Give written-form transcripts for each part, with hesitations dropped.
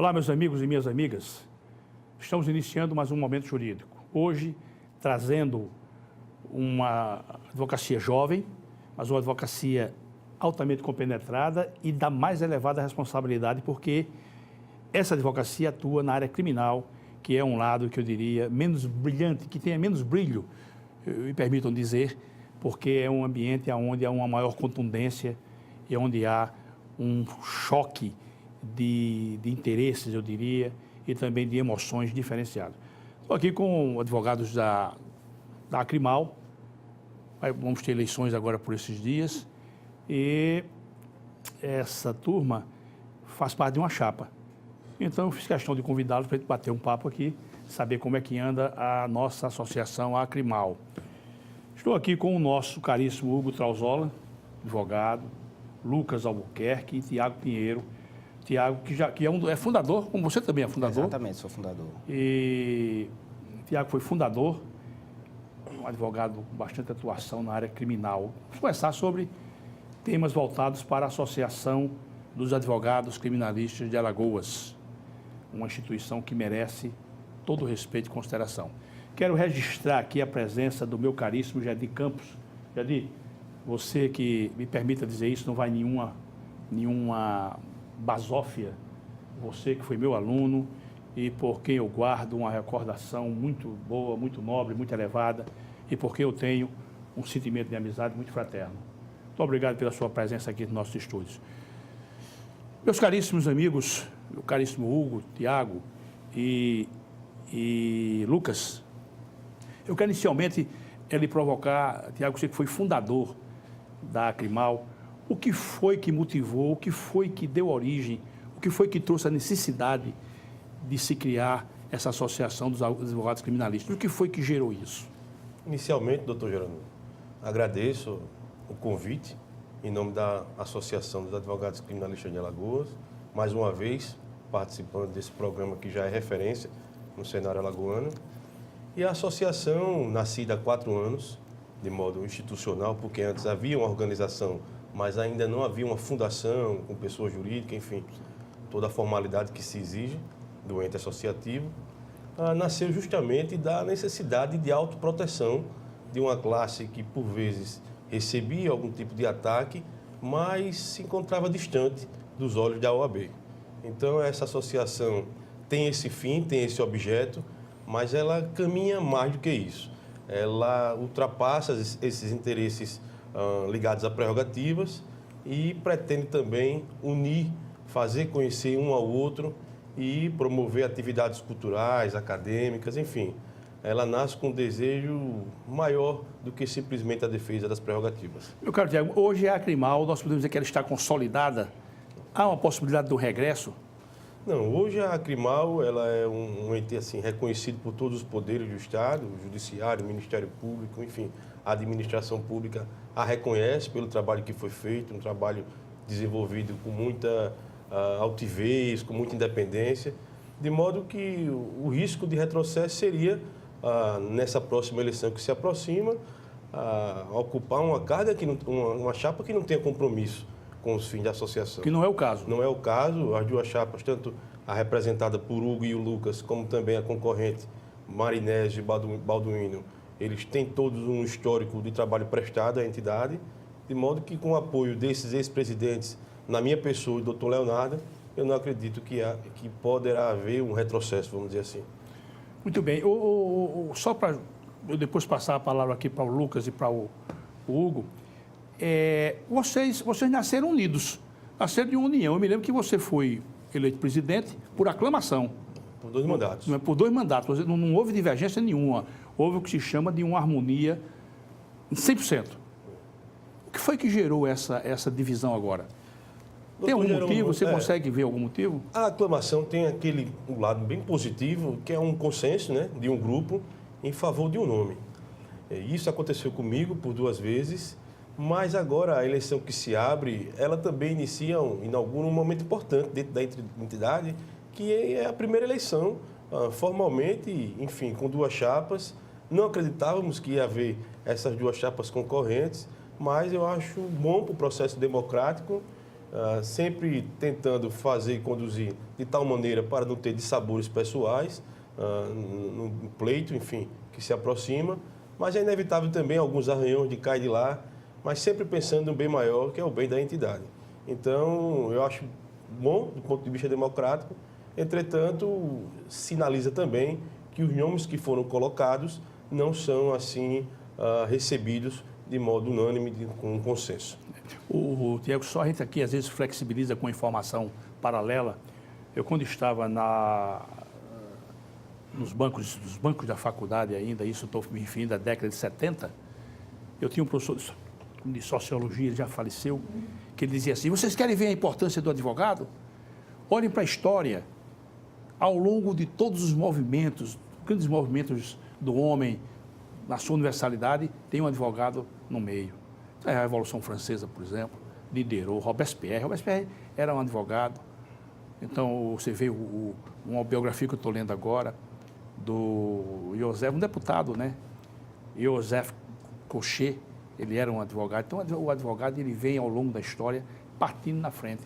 Olá, meus amigos e minhas amigas. Estamos iniciando mais um Momento Jurídico. Hoje, trazendo uma advocacia jovem, mas uma advocacia altamente compenetrada e da mais elevada responsabilidade, porque essa advocacia atua na área criminal, que é um lado que eu diria menos brilhante, que tenha menos brilho, me permitam dizer, porque é um ambiente onde há uma maior contundência e onde há um choque de interesses, eu diria, e também de emoções diferenciadas. Estou aqui com advogados da Acrimal, vamos ter eleições agora por esses dias, e essa turma faz parte de uma chapa. Então, eu fiz questão de convidá-los para a gente bater um papo aqui, saber como é que anda a nossa associação Acrimal. Estou aqui com o nosso caríssimo Hugo Trauzola, advogado, Lucas Albuquerque e Tiago Pinheiro. Tiago, que é fundador, como você também é fundador. Exatamente, sou fundador. E Tiago foi fundador, um advogado com bastante atuação na área criminal. Vamos conversar sobre temas voltados para a Associação dos Advogados Criminalistas de Alagoas, uma instituição que merece todo o respeito e consideração. Quero registrar aqui a presença do meu caríssimo Jadi Campos. Jadi, você que me permita dizer isso, não vai nenhuma basófia, você que foi meu aluno e por quem eu guardo uma recordação muito boa, muito nobre, muito elevada e por quem eu tenho um sentimento de amizade muito fraterno. Muito obrigado pela sua presença aqui nos nossos estúdios. Meus caríssimos amigos, meu caríssimo Hugo, Tiago e Lucas, eu quero inicialmente lhe provocar, Tiago, você que foi fundador da Acrimal, o que foi que motivou, o que foi que deu origem, o que foi que trouxe a necessidade de se criar essa associação dos advogados criminalistas? O que foi que gerou isso? Inicialmente, doutor Gerando, agradeço o convite em nome da Associação dos Advogados Criminalistas de Alagoas, mais uma vez participando desse programa que já é referência no cenário alagoano. E a associação, nascida há 4 anos, de modo institucional, porque antes havia uma organização, mas ainda não havia uma fundação com pessoa jurídica, enfim, toda a formalidade que se exige do ente associativo, nasceu justamente da necessidade de autoproteção de uma classe que, por vezes, recebia algum tipo de ataque, mas se encontrava distante dos olhos da OAB. Então, essa associação tem esse fim, tem esse objeto, mas ela caminha mais do que isso. Ela ultrapassa esses interesses ligados a prerrogativas e pretende também unir, fazer conhecer um ao outro e promover atividades culturais, acadêmicas, enfim. Ela nasce com um desejo maior do que simplesmente a defesa das prerrogativas. Meu caro Tiago, hoje a Acrimal, nós podemos dizer que ela está consolidada. Há uma possibilidade do regresso? Não, hoje a Acrimal ela é um ente assim, reconhecido por todos os poderes do Estado, o Judiciário, o Ministério Público, enfim, a administração pública a reconhece pelo trabalho que foi feito, um trabalho desenvolvido com muita altivez, com muita independência, de modo que o risco de retrocesso seria, nessa próxima eleição que se aproxima, ocupar uma carga, uma chapa que não tenha compromisso com os fins da associação. Que não é o caso. Não é o caso. As duas chapas, tanto a representada por Hugo e o Lucas, como também a concorrente Marinésio e Balduino, eles têm todos um histórico de trabalho prestado à entidade, de modo que, com o apoio desses ex-presidentes, na minha pessoa e do Dr. Leonardo, eu não acredito que poderá haver um retrocesso, vamos dizer assim. Muito bem. Só para eu depois passar a palavra aqui para o Lucas e para o Hugo, vocês nasceram unidos, nasceram de uma união. Eu me lembro que você foi eleito presidente por aclamação. Por 2 mandatos. Por 2 mandatos. Não houve divergência nenhuma. Houve o que se chama de uma harmonia em 100%. O que foi que gerou essa divisão agora? Tem algum motivo? Você consegue ver algum motivo? A aclamação tem um lado bem positivo, que é um consenso, né, de um grupo em favor de um nome. Isso aconteceu comigo por 2 vezes, mas agora a eleição que se abre, ela também inaugura um momento importante dentro da entidade, que é a primeira eleição, formalmente, enfim, com 2 chapas. Não acreditávamos que ia haver essas 2 chapas concorrentes, mas eu acho bom para o processo democrático sempre tentando fazer e conduzir de tal maneira para não ter dissabores pessoais no pleito, enfim, que se aproxima, mas é inevitável também alguns arranhões de cá e de lá, mas sempre pensando no bem maior, que é o bem da entidade. Então, eu acho bom do ponto de vista democrático, entretanto, sinaliza também que os nomes que foram colocados não são assim recebidos de modo unânime, com consenso. O Tiago, só a gente aqui às vezes flexibiliza com informação paralela. Eu, quando estava nos bancos da faculdade ainda, isso estou me referindo da década de 70, eu tinha um professor de sociologia, ele já faleceu, que ele dizia assim: vocês querem ver a importância do advogado? Olhem para a história. Ao longo de todos os movimentos, grandes movimentos do homem, na sua universalidade, tem um advogado no meio. A Revolução Francesa, por exemplo, liderou Robespierre. Robespierre era um advogado. Então, você vê uma biografia que eu estou lendo agora, do Joseph, um deputado, né? Joseph Cochet, ele era um advogado. Então, o advogado, ele vem ao longo da história partindo na frente.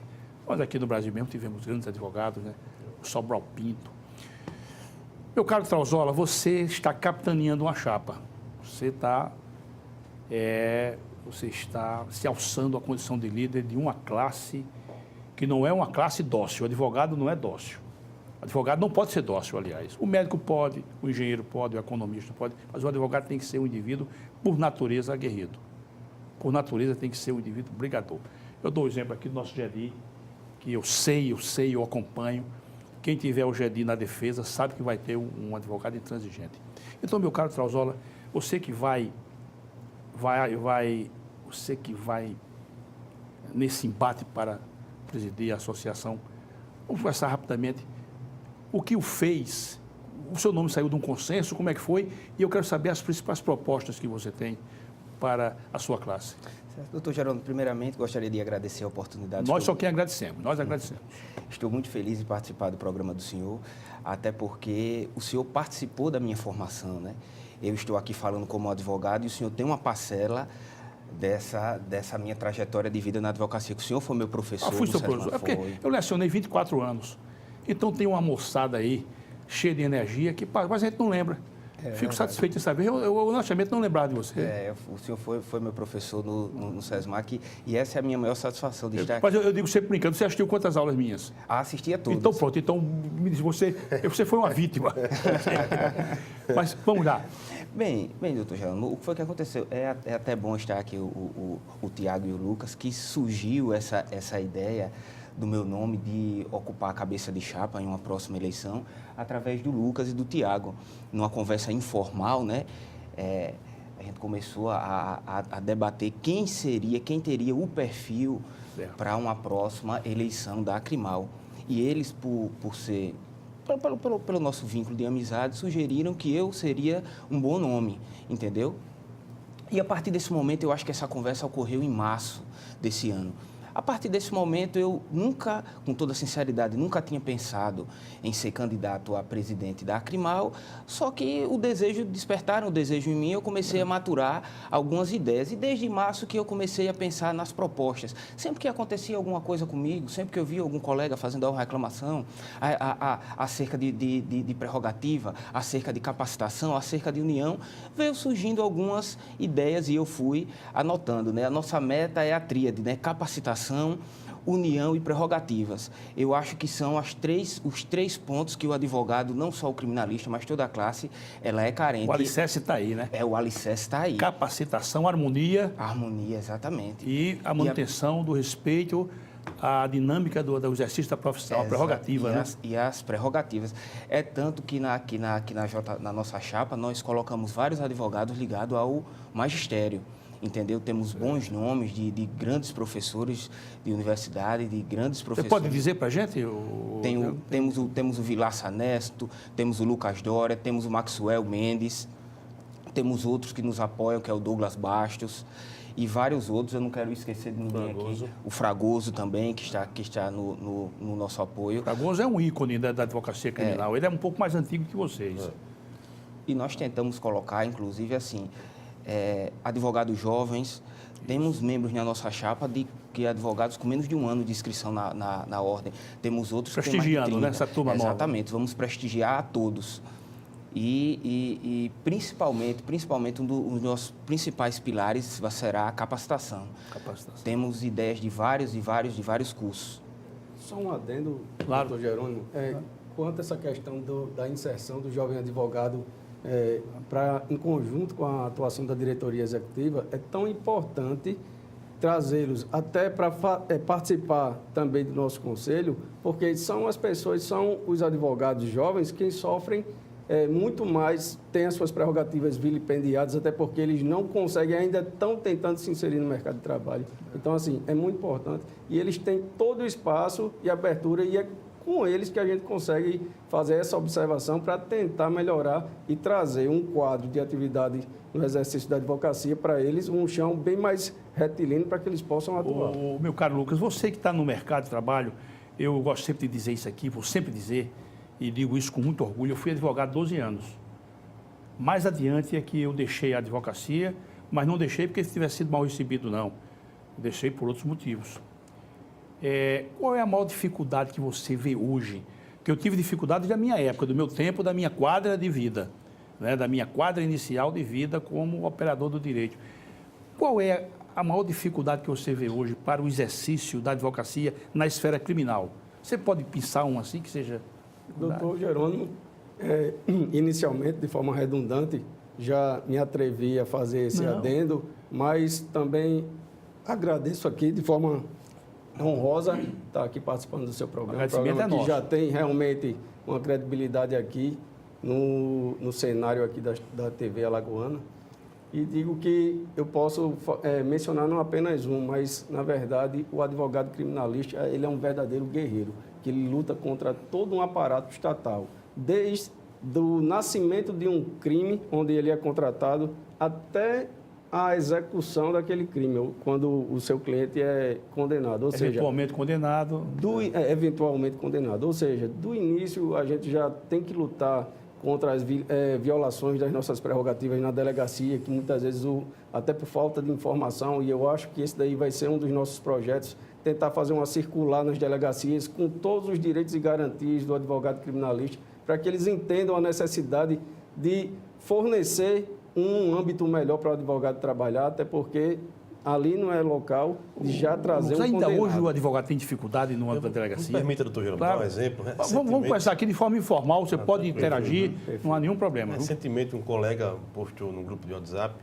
Nós aqui no Brasil mesmo tivemos grandes advogados, né? O Sobral Pinto. Meu caro Trauzola, você está capitaneando uma chapa. Você está se alçando à condição de líder de uma classe que não é uma classe dócil. O advogado não é dócil. O advogado não pode ser dócil, aliás. O médico pode, o engenheiro pode, o economista pode, mas o advogado tem que ser um indivíduo, por natureza, aguerrido. Por natureza, tem que ser um indivíduo brigador. Eu dou o exemplo aqui do nosso GEDI, que eu acompanho. Quem tiver o GEDI na defesa sabe que vai ter um advogado intransigente. Então, meu caro Trauzola, você que vai nesse embate para presidir a associação, vamos conversar rapidamente. O que o fez? O seu nome saiu de um consenso, como é que foi? E eu quero saber as principais propostas que você tem para a sua classe. Certo. Doutor Geraldo, primeiramente gostaria de agradecer a oportunidade. Nós só quem agradecemos, nós agradecemos. Estou muito feliz em participar do programa do senhor, até porque o senhor participou da minha formação, né? Eu estou aqui falando como advogado e o senhor tem uma parcela dessa minha trajetória de vida na advocacia, que o senhor foi meu professor. Fui seu professor. É porque eu lecionei 24 anos. Então tem uma moçada aí, cheia de energia, mas a gente não lembra. Fico satisfeito em saber. Eu honestamente não lembrava de você. O senhor foi meu professor no SESMAC e essa é a minha maior satisfação de estar aqui. Mas eu digo sempre brincando, você assistiu quantas aulas minhas? Assisti a todas. Então pronto, então me diz, você foi uma vítima. Mas vamos lá. Bem, doutor Geraldo, o que foi que aconteceu? É até bom estar aqui o Tiago e o Lucas, que surgiu essa ideia do meu nome de ocupar a cabeça de chapa em uma próxima eleição, através do Lucas e do Tiago. Numa conversa informal, né? A gente começou a debater quem teria o perfil para uma próxima eleição da Acrimal. E eles, pelo nosso vínculo de amizade, sugeriram que eu seria um bom nome, entendeu? E a partir desse momento, eu acho que essa conversa ocorreu em março desse ano. A partir desse momento, eu nunca, com toda sinceridade, nunca tinha pensado em ser candidato a presidente da Acrimal, só que despertaram o desejo em mim, eu comecei a maturar algumas ideias. E desde março que eu comecei a pensar nas propostas. Sempre que acontecia alguma coisa comigo, sempre que eu via algum colega fazendo alguma reclamação acerca de prerrogativa, acerca de capacitação, acerca de união, veio surgindo algumas ideias e eu fui anotando, né? A nossa meta é a tríade, né? Capacitação, união e prerrogativas. Eu acho que são os três pontos que o advogado, não só o criminalista, mas toda a classe, ela é carente. O alicerce está aí, né? O alicerce está aí. Capacitação, harmonia. Harmonia, exatamente. E a manutenção do respeito à dinâmica do exercício da profissão, a prerrogativa, né? E as prerrogativas. É tanto que na nossa chapa, nós colocamos vários advogados ligados ao magistério. Entendeu? Temos bons nomes de grandes professores de universidade, de grandes professores. Você pode dizer para a gente? Temos o Vilaça Nesto, temos o Lucas Dória, temos o Maxwell Mendes, temos outros que nos apoiam, que é o Douglas Bastos, e vários outros, eu não quero esquecer de ninguém aqui. O Fragoso também, que está no nosso apoio. O Fragoso é um ícone da advocacia criminal, ele é um pouco mais antigo que vocês. E nós tentamos colocar, inclusive, assim... advogados jovens, temos membros na nossa chapa que advogados com menos de 1 ano de inscrição na ordem. Temos outros que têm mais de Prestigiando, 30. né, essa turma nova. Exatamente, vamos prestigiar a todos. E principalmente um dos nossos principais pilares será a capacitação. Temos ideias de vários cursos. Só um adendo, Claro. doutor Jerônimo. Quanto a essa questão da inserção do jovem advogado em conjunto com a atuação da diretoria executiva, é tão importante trazê-los até para participar também do nosso conselho, porque são as pessoas, são os advogados jovens que sofrem muito mais, têm as suas prerrogativas vilipendiadas, até porque eles não conseguem, ainda estão tentando se inserir no mercado de trabalho. Então, assim, é muito importante. E eles têm todo o espaço e abertura, e é com eles que a gente consegue fazer essa observação para tentar melhorar e trazer um quadro de atividade no exercício da advocacia para eles, um chão bem mais retilíneo para que eles possam atuar. Meu caro Lucas, você que está no mercado de trabalho, eu gosto sempre de dizer isso aqui, vou sempre dizer, e digo isso com muito orgulho, eu fui advogado 12 anos. Mais adiante é que eu deixei a advocacia, mas não deixei porque tivesse sido mal recebido, não. Deixei por outros motivos. Qual é a maior dificuldade que você vê hoje? Que eu tive dificuldade da minha época, do meu tempo, da minha quadra de vida, né? Da minha quadra inicial de vida como operador do direito. Qual é a maior dificuldade que você vê hoje para o exercício da advocacia na esfera criminal? Você pode pensar um assim que seja... Doutor Jerônimo, inicialmente, de forma redundante, já me atrevi a fazer esse adendo, mas também agradeço aqui de forma honrosa estar aqui participando do seu programa. O programa que já tem realmente uma credibilidade aqui no cenário aqui da TV Alagoana. E digo que eu posso mencionar não apenas um, mas, na verdade, o advogado criminalista, ele é um verdadeiro guerreiro, que ele luta contra todo um aparato estatal, desde o nascimento de um crime, onde ele é contratado, até a execução daquele crime, quando o seu cliente é condenado. Ou eventualmente condenado. Eventualmente condenado. Ou seja, do início a gente já tem que lutar contra as violações das nossas prerrogativas na delegacia, que muitas vezes, até por falta de informação, e eu acho que esse daí vai ser um dos nossos projetos, tentar fazer uma circular nas delegacias com todos os direitos e garantias do advogado criminalista, para que eles entendam a necessidade de fornecer um âmbito melhor para o advogado trabalhar, até porque ali não é local de já trazer um ainda condenado. hoje o advogado tem dificuldade no âmbito da delegacia? Me permita, doutor Jerônimo, Claro. dar um exemplo. Vamos começar aqui de forma informal, você pode interagir, não há nenhum problema. Recentemente, um colega postou num grupo de WhatsApp,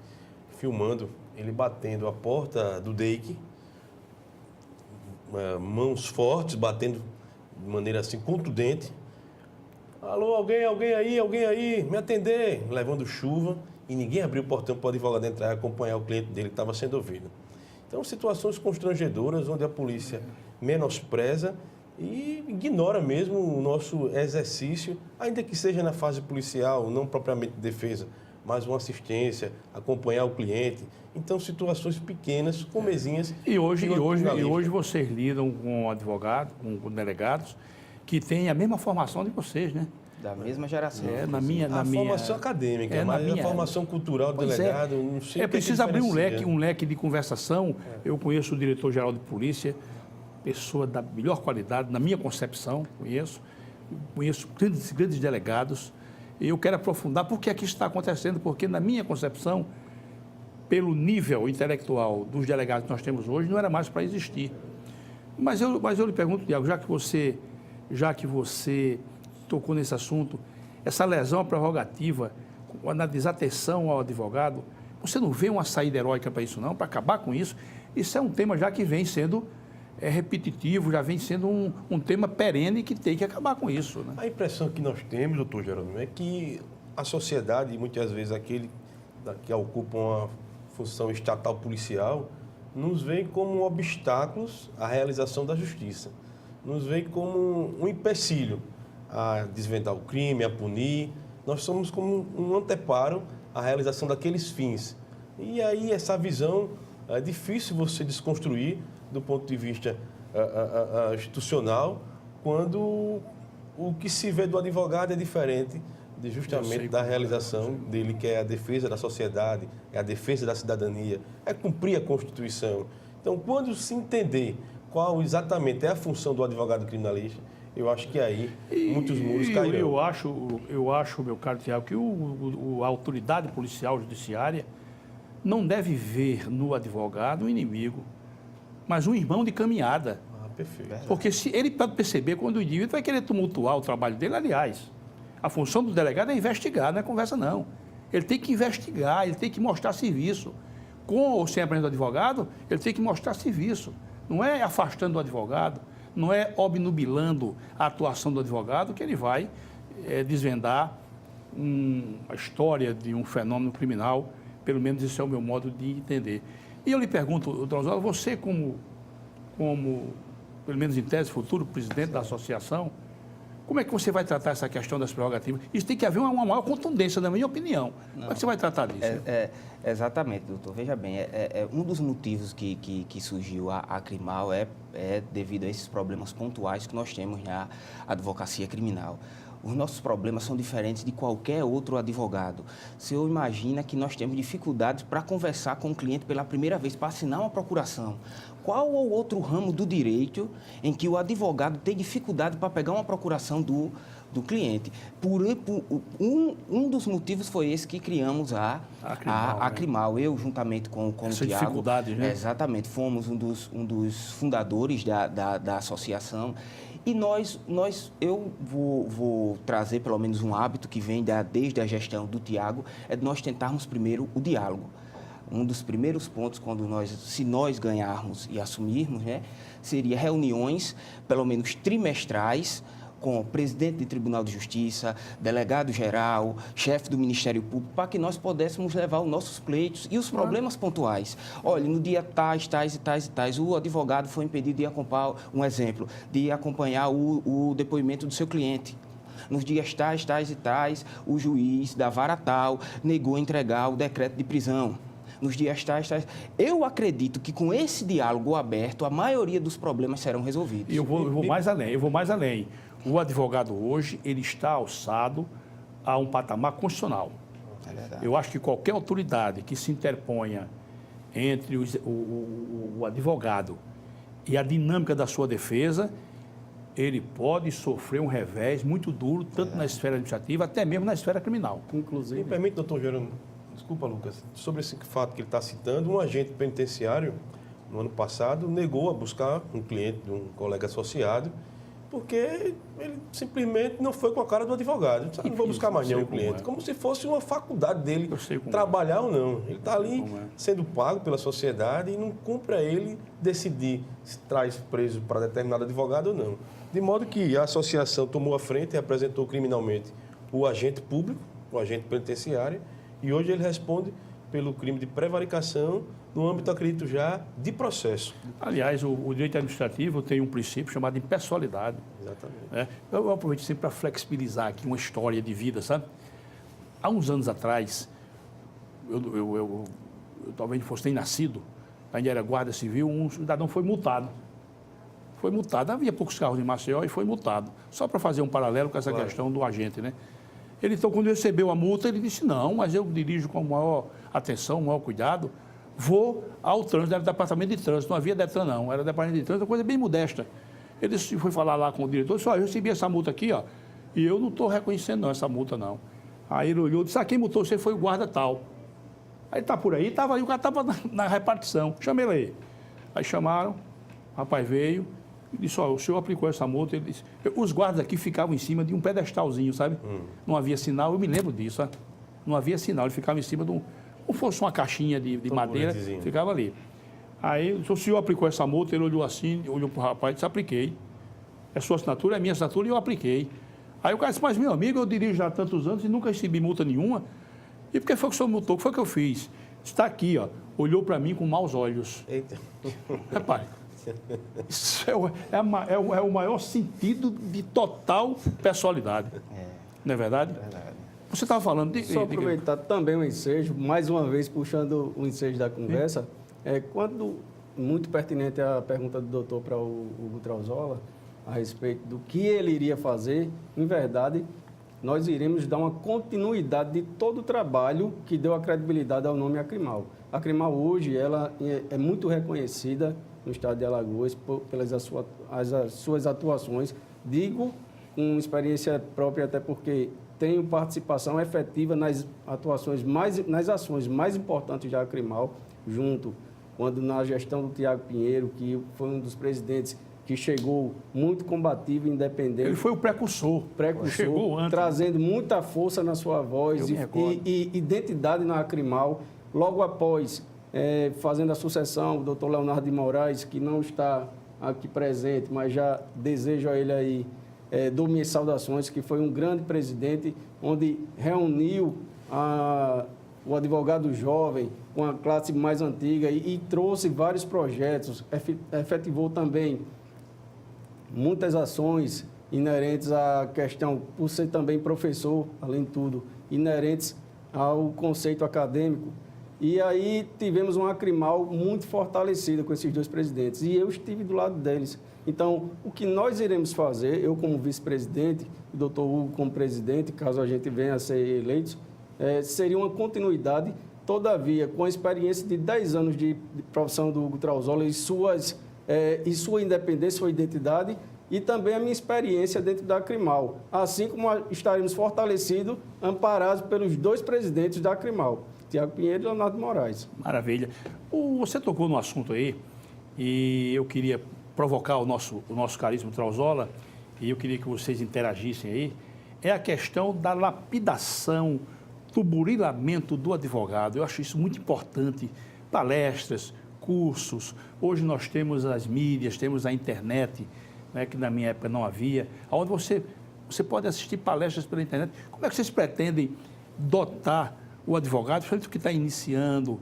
filmando ele batendo a porta do DEIC, mãos fortes, batendo de maneira assim contundente. Alô, alguém aí, me atender, levando chuva, e ninguém abriu o portão para o advogado entrar e acompanhar o cliente dele que estava sendo ouvido. Então, situações constrangedoras onde a polícia menospreza e ignora mesmo o nosso exercício, ainda que seja na fase policial, não propriamente de defesa, mas uma assistência, acompanhar o cliente. Então, situações pequenas, comezinhas. E hoje vocês lidam com advogados, com delegados, que têm a mesma formação de vocês, né? Da mesma geração. A formação acadêmica, mas a formação cultural do delegado, não sei. É preciso abrir um leque de conversação. Eu conheço o diretor-geral de polícia, pessoa da melhor qualidade, na minha concepção, conheço grandes delegados. E eu quero aprofundar por que aqui está acontecendo, porque na minha concepção, pelo nível intelectual dos delegados que nós temos hoje, não era mais para existir. Mas eu lhe pergunto, Tiago, já que você tocou nesse assunto, essa lesão à prerrogativa, na desatenção ao advogado, você não vê uma saída heróica para isso não, para acabar com isso? Isso é um tema já que vem sendo repetitivo, já vem sendo um tema perene que tem que acabar com isso, né? A impressão que nós temos, doutor Jerônimo, é que a sociedade, muitas vezes aquele que ocupa uma função estatal policial, nos vê como obstáculos à realização da justiça, nos vê como um empecilho a desvendar o crime, a punir. Nós somos como um anteparo à realização daqueles fins. E aí essa visão é difícil você desconstruir do ponto de vista institucional, quando o que se vê do advogado é diferente justamente da realização dele, que é a defesa da sociedade, é a defesa da cidadania, é cumprir a Constituição. Então, quando se entender qual exatamente é a função do advogado criminalista, eu acho que aí muitos muros cairão. Eu acho, meu caro Tiago, que a autoridade policial judiciária não deve ver no advogado um inimigo, mas um irmão de caminhada. Perfeito. Porque se ele pode perceber quando o indivíduo vai querer tumultuar o trabalho dele, aliás, a função do delegado é investigar, não é conversa não. Ele tem que investigar, ele tem que mostrar serviço. Com ou sem a presença do advogado, ele tem que mostrar serviço. Não é afastando o advogado, não é obnubilando a atuação do advogado que ele vai desvendar a história de um fenômeno criminal. Pelo menos esse é o meu modo de entender. E eu lhe pergunto, doutor Oswaldo, você como, pelo menos em tese, futuro presidente da associação, como é que você vai tratar essa questão das prerrogativas? Isso tem que haver uma maior contundência, na minha opinião. Como é que você vai tratar disso? Exatamente, doutor. Veja bem, um dos motivos que surgiu a Crimal é devido a esses problemas pontuais que nós temos na advocacia criminal. Os nossos problemas são diferentes de qualquer outro advogado. O senhor imagina que nós temos dificuldades para conversar com o cliente pela primeira vez, para assinar uma procuração. Qual o outro ramo do direito em que o advogado tem dificuldade para pegar uma procuração do cliente? Um dos motivos foi esse que criamos a Crimal. Eu, juntamente com o Tiago, dificuldade, né? Exatamente, fomos um dos fundadores da associação. E eu vou trazer pelo menos um hábito que vem desde a gestão do Tiago, é de nós tentarmos primeiro o diálogo. Um dos primeiros pontos, se nós ganharmos e assumirmos, né, seria reuniões, pelo menos trimestrais, com o presidente do Tribunal de Justiça, delegado-geral, chefe do Ministério Público, para que nós pudéssemos levar os nossos pleitos e os problemas pontuais. Olha, no dia tais, o advogado foi impedido de acompanhar, um exemplo, de acompanhar o depoimento do seu cliente. Nos dias tais, o juiz da vara tal negou entregar o decreto de prisão. Nos dias tais. Eu acredito que com esse diálogo aberto, a maioria dos problemas serão resolvidos. E eu vou mais além. O advogado hoje, ele está alçado a um patamar constitucional. É verdade. Eu acho que qualquer autoridade que se interponha entre o advogado e a dinâmica da sua defesa, ele pode sofrer um revés muito duro, tanto na esfera administrativa, até mesmo na esfera criminal. Inclusive. Me permite, doutor Gerando, desculpa, Lucas, sobre esse fato que ele está citando, um agente penitenciário, no ano passado, negou a buscar um cliente de um colega associado, porque ele simplesmente não foi com a cara do advogado. Não vou buscar mais nenhum cliente. Como se fosse uma faculdade dele trabalhar ou não. Ele está ali sendo pago pela sociedade e não cumpre a ele decidir se traz preso para determinado advogado ou não. De modo que a associação tomou a frente e apresentou criminalmente o agente público, o agente penitenciário, e hoje ele responde pelo crime de prevaricação no âmbito, acredito já, de processo. Aliás, o direito administrativo tem um princípio chamado impessoalidade. Exatamente. Eu aproveito sempre para flexibilizar aqui uma história de vida, sabe? Há uns anos atrás, eu talvez não fosse nem nascido, ainda era guarda civil, um cidadão foi multado. Havia poucos carros em Maceió e foi multado. Só para fazer um paralelo com essa questão do agente, né? Ele, então, quando recebeu a multa, ele disse, não, mas eu dirijo com maior atenção, maior cuidado, vou ao trânsito, era departamento de trânsito, não havia Detran não, era departamento de trânsito, uma coisa bem modesta. Ele foi falar lá com o diretor, disse, eu recebi essa multa aqui, ó, e eu não estou reconhecendo não, essa multa não. Aí ele olhou e disse, quem multou você foi o guarda tal. Aí está por aí, estava aí, o cara estava na repartição, chamei ele aí. Aí chamaram, o rapaz veio, e disse, o senhor aplicou essa multa, ele disse, os guardas aqui ficavam em cima de um pedestalzinho, sabe? Não havia sinal, eu me lembro disso, sabe? Não havia sinal, ele ficava em cima de como fosse uma caixinha de madeira, ficava ali. Aí, o senhor aplicou essa multa, ele olhou assim, olhou para o rapaz e disse, apliquei. É sua assinatura, é minha assinatura e eu apliquei. Aí o cara disse, mas meu amigo, eu dirijo há tantos anos e nunca recebi multa nenhuma. E por que foi que o senhor multou? O que foi que eu fiz? Está aqui, ó, olhou para mim com maus olhos. Eita. Repare, isso é o maior sentido de total pessoalidade. Não é verdade? É verdade. Você estava falando de... Só aproveitar também o ensejo, mais uma vez puxando o ensejo da conversa, quando, muito pertinente a pergunta do doutor para o Hugo Trauzola, a respeito do que ele iria fazer, em verdade, nós iremos dar uma continuidade de todo o trabalho que deu a credibilidade ao nome Acrimal. A Acrimal hoje ela é muito reconhecida no estado de Alagoas pelas as suas atuações. Digo com experiência própria, até porque tenho participação efetiva nas ações mais importantes da Acrimal, quando na gestão do Tiago Pinheiro, que foi um dos presidentes que chegou muito combativo, independente. Ele foi o precursor. Chegou antes. Trazendo muita força na sua voz e identidade na Acrimal. Logo após, fazendo a sucessão, o doutor Leonardo de Moraes, que não está aqui presente, mas já desejo a ele aí, dou minhas saudações, que foi um grande presidente, onde reuniu o advogado jovem com a classe mais antiga e trouxe vários projetos, efetivou também muitas ações inerentes à questão, por ser também professor, além de tudo, inerentes ao conceito acadêmico. E aí tivemos uma Acrimal muito fortalecida com esses dois presidentes, e eu estive do lado deles. Então, o que nós iremos fazer, eu como vice-presidente, o doutor Hugo como presidente, caso a gente venha a ser eleitos, seria uma continuidade, todavia, com a experiência de 10 anos de profissão do Hugo Trauzola e sua independência, sua identidade, e também a minha experiência dentro da Acrimal, assim como estaremos fortalecidos, amparados pelos dois presidentes da Acrimal, Tiago Pinheiro e Leonardo de Moraes. Maravilha. Você tocou no assunto aí, e eu queria provocar o nosso caríssimo Trauzola, e eu queria que vocês interagissem aí, é a questão da lapidação, do burilamento do advogado. Eu acho isso muito importante. Palestras, cursos, hoje nós temos as mídias, temos a internet, né, que na minha época não havia, onde você pode assistir palestras pela internet. Como é que vocês pretendem dotar o advogado, principalmente que está iniciando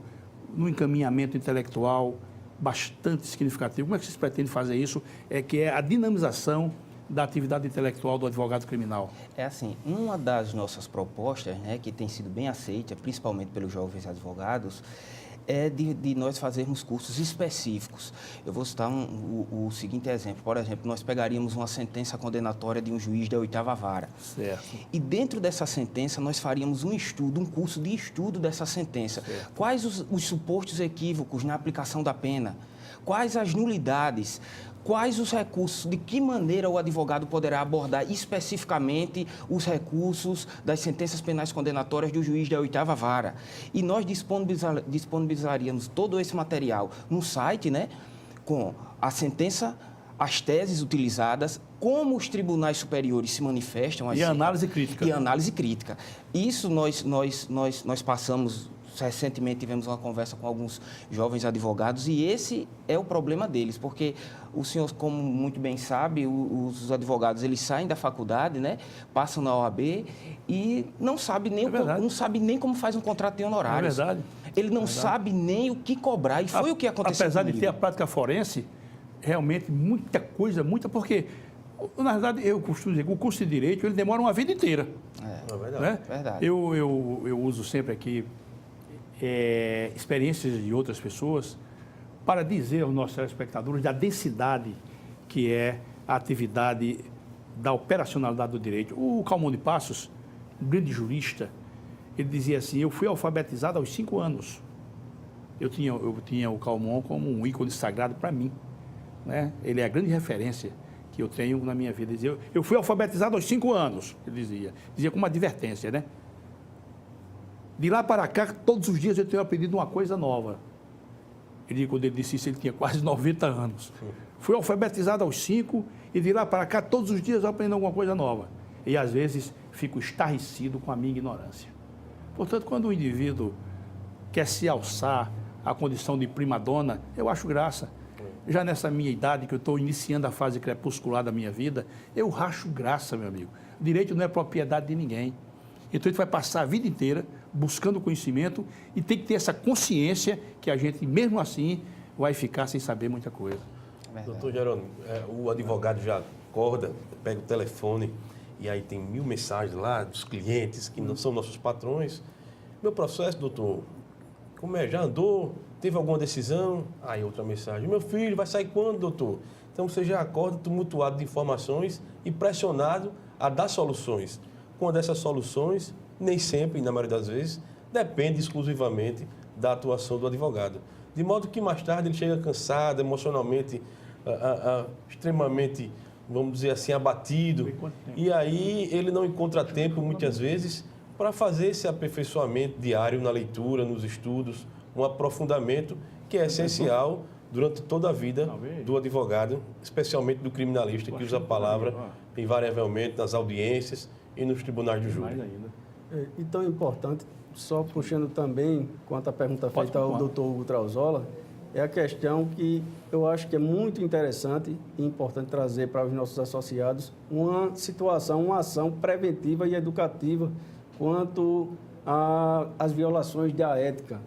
no encaminhamento intelectual bastante significativo? Como é que vocês pretendem fazer isso? Que é a dinamização da atividade intelectual do advogado criminal? É assim, uma das nossas propostas, né, que tem sido bem aceita, principalmente pelos jovens advogados, é de nós fazermos cursos específicos. Eu vou citar o seguinte exemplo. Por exemplo, nós pegaríamos uma sentença condenatória de um juiz da 8ª vara. Certo. E dentro dessa sentença, nós faríamos um curso de estudo dessa sentença. Certo. Quais os supostos equívocos na aplicação da pena? Quais as nulidades? Quais os recursos, de que maneira o advogado poderá abordar especificamente os recursos das sentenças penais condenatórias do juiz da 8ª vara. E nós disponibilizaríamos todo esse material no site, né, com a sentença, as teses utilizadas, como os tribunais superiores se manifestam. E a análise crítica. E a análise crítica. Isso nós passamos. Recentemente tivemos uma conversa com alguns jovens advogados e esse é o problema deles, porque o senhor, como muito bem sabe, os advogados, eles saem da faculdade, né, passam na OAB e não sabe nem como faz um contrato de honorários. É verdade. Ele não sabe nem o que cobrar, e foi o que aconteceu Apesar comigo. de ter a prática forense, realmente muita, na verdade, eu costumo dizer que o curso de Direito, ele demora uma vida inteira. É verdade. Né? Verdade. Eu uso sempre aqui experiências de outras pessoas para dizer aos nossos telespectadores da densidade que é a atividade da operacionalidade do direito. O Calmon de Passos, um grande jurista, ele dizia assim: eu fui alfabetizado aos 5 anos. Eu tinha o Calmon como um ícone sagrado para mim, né? Ele é a grande referência que eu tenho na minha vida. Ele dizia, eu fui alfabetizado aos 5 anos, ele dizia com uma advertência, né? De lá para cá, todos os dias eu tenho aprendido uma coisa nova. Quando ele disse isso, ele tinha quase 90 anos. Fui alfabetizado aos 5 e de lá para cá, todos os dias eu aprendo alguma coisa nova. E às vezes fico estarrecido com a minha ignorância. Portanto, quando o indivíduo quer se alçar à condição de prima-dona, eu acho graça. Já nessa minha idade, que eu estou iniciando a fase crepuscular da minha vida, eu racho graça, meu amigo. Direito não é propriedade de ninguém. Então, a gente vai passar a vida inteira buscando conhecimento e tem que ter essa consciência que a gente, mesmo assim, vai ficar sem saber muita coisa. Doutor Jerônimo, o advogado já acorda, pega o telefone e aí tem 1000 mensagens lá dos clientes que não são nossos patrões. Meu processo, doutor, como é? Já andou? Teve alguma decisão? Aí outra mensagem. Meu filho vai sair quando, doutor? Então, você já acorda tumultuado de informações e pressionado a dar soluções. uma dessas soluções, nem sempre, na maioria das vezes, depende exclusivamente da atuação do advogado. De modo que mais tarde ele chega cansado, emocionalmente, extremamente, vamos dizer assim, abatido. E aí ele não encontra tempo, muitas vezes, para fazer esse aperfeiçoamento diário na leitura, nos estudos, um aprofundamento que é essencial durante toda a vida do advogado, especialmente do criminalista, que usa a palavra invariavelmente nas audiências e nos tribunais de júri. E tão importante, só puxando também, quanto à pergunta feita ao doutor Hugo Trauzola, é a questão que eu acho que é muito interessante e importante trazer para os nossos associados uma situação, uma ação preventiva e educativa quanto às violações da ética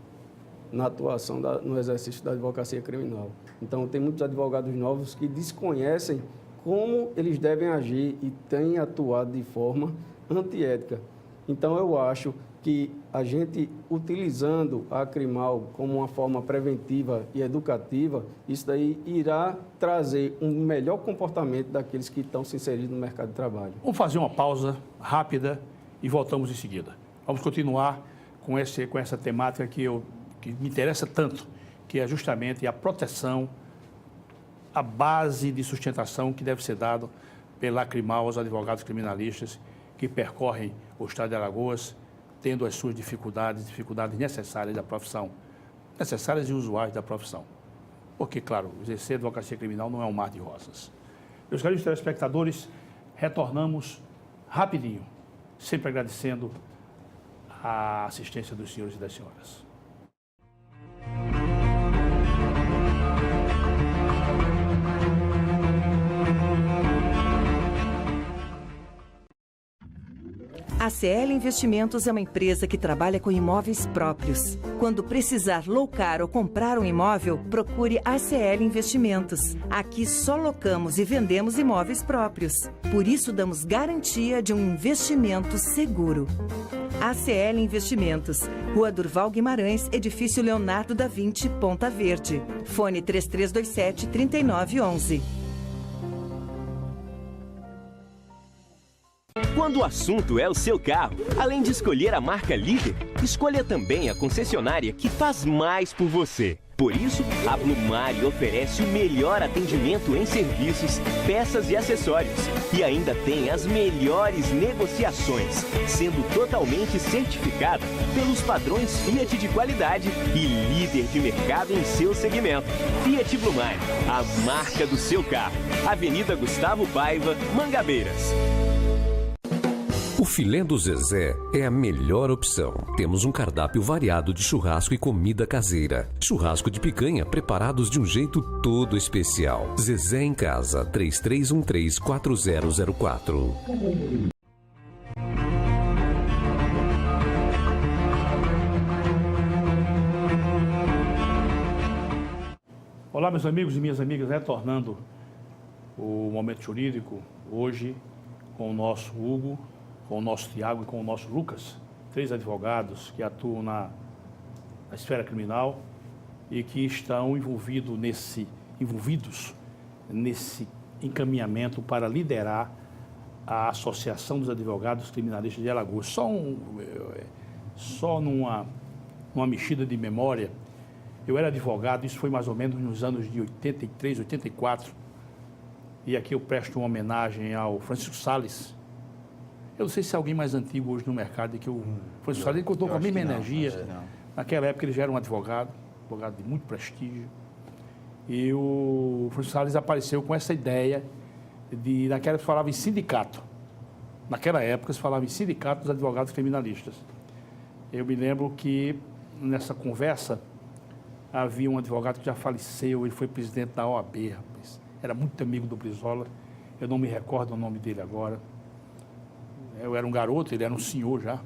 na atuação, no exercício da advocacia criminal. Então, tem muitos advogados novos que desconhecem como eles devem agir e têm atuado de forma antiética. Então, eu acho que a gente, utilizando a Crimal como uma forma preventiva e educativa, isso daí irá trazer um melhor comportamento daqueles que estão se inserindo no mercado de trabalho. Vamos fazer uma pausa rápida e voltamos em seguida. Vamos continuar com essa temática que me interessa tanto, que é justamente a proteção, a base de sustentação que deve ser dado pela Crimal aos advogados criminalistas que percorrem o estado de Alagoas, tendo as suas dificuldades necessárias da profissão, necessárias e usuais da profissão. Porque, claro, exercer advocacia criminal não é um mar de rosas. Meus caros telespectadores, retornamos rapidinho, sempre agradecendo a assistência dos senhores e das senhoras. A CL Investimentos é uma empresa que trabalha com imóveis próprios. Quando precisar locar ou comprar um imóvel, procure a CL Investimentos. Aqui só locamos e vendemos imóveis próprios. Por isso, damos garantia de um investimento seguro. ACL Investimentos, Rua Durval Guimarães, Edifício Leonardo da Vinci, Ponta Verde. Fone 3327-3911. Quando o assunto é o seu carro, além de escolher a marca líder, escolha também a concessionária que faz mais por você. Por isso, a Blumari oferece o melhor atendimento em serviços, peças e acessórios. E ainda tem as melhores negociações, sendo totalmente certificada pelos padrões Fiat de qualidade e líder de mercado em seu segmento. Fiat Blumari, a marca do seu carro. Avenida Gustavo Paiva, Mangabeiras. O filé do Zezé é a melhor opção. Temos um cardápio variado de churrasco e comida caseira. Churrasco de picanha preparados de um jeito todo especial. Zezé em Casa, 3313-4004. Olá, meus amigos e minhas amigas, retornando o Momento Jurídico, hoje com o nosso Hugo, com o nosso Tiago e com o nosso Lucas, 3 advogados que atuam na esfera criminal e que estão envolvidos nesse encaminhamento para liderar a Associação dos Advogados Criminalistas de Alagoas. Só numa mexida de memória, eu era advogado, isso foi mais ou menos nos anos de 83, 84, e aqui eu presto uma homenagem ao Francisco Salles. Eu não sei se é alguém mais antigo hoje no mercado que o Francisco Salles, ele contou com a mesma energia. Naquela época ele já era um advogado de muito prestígio. E o Francisco Salles apareceu com essa ideia naquela época se falava em sindicato. Naquela época se falava em sindicato dos advogados criminalistas. Eu me lembro que nessa conversa havia um advogado que já faleceu, ele foi presidente da OAB, rapaz. Era muito amigo do Brizola, eu não me recordo o nome dele agora. Eu era um garoto, ele era um senhor já.